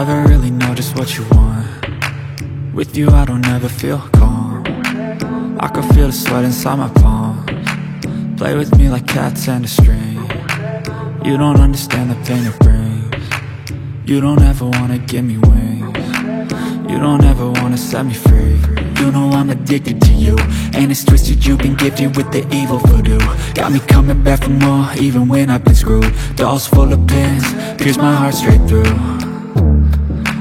Never really know just what you want. With you I don't ever feel calm. I can feel the sweat inside my palms. Play with me like cats and a string. You don't understand the pain it brings. You don't ever wanna give me wings. You don't ever wanna set me free. You know I'm addicted to you, and it's twisted, you've been gifted with the evil voodoo. Got me coming back for more, even when I've been screwed. Dolls full of pins, pierce my heart straight through.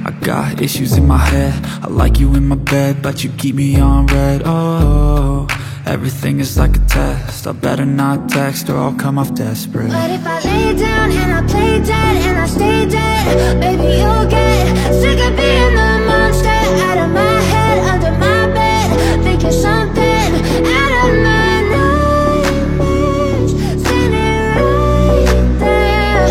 I got issues in my head, I like you in my bed, but you keep me on red. Oh, everything is like a test, I better not text or I'll come off desperate. But if I lay down and I play dead and I stay dead, baby you'll get sick of being the monster out of my head, under my bed, thinking something out of my nightmares, standing right there.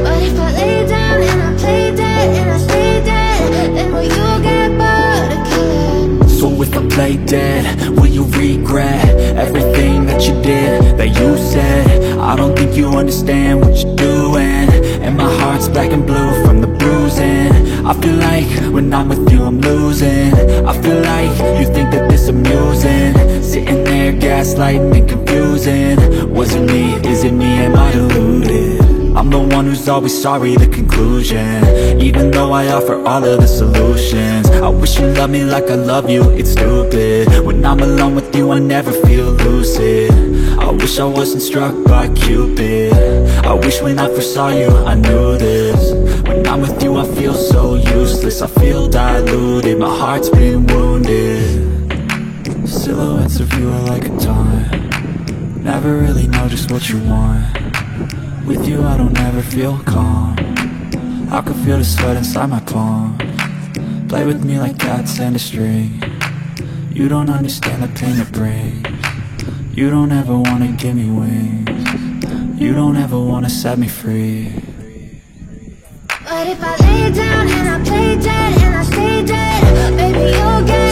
But if I lay down and I play dead and I stay dead, then will you get bored again? So if I play dead, will you regret everything that you did, that you said? I don't think you understand what you're doing, and my heart's black and blue from the bruising. I feel like when I'm with you I'm losing. I feel like you think that this amusing, sitting there gaslighting and confusing. Was it me? Is it me? Am I deluded? I'm the one who's always sorry, the conclusion, even though I offer all of the solutions. I wish you loved me like I love you, it's stupid. When I'm alone with you I never feel lucid. I wish I wasn't struck by Cupid. I wish when I first saw you I knew this. When I'm with you I feel so useless, I feel diluted, my heart's been wounded. Silhouettes of you are like a taunt. Never really know just what you want. With you I don't ever feel calm. I can feel the sweat inside my palms. Play with me like cats and a string. You don't understand the pain it brings. You don't ever wanna give me wings. You don't ever wanna set me free. But if I lay down and I play dead and I stay dead, baby you'll get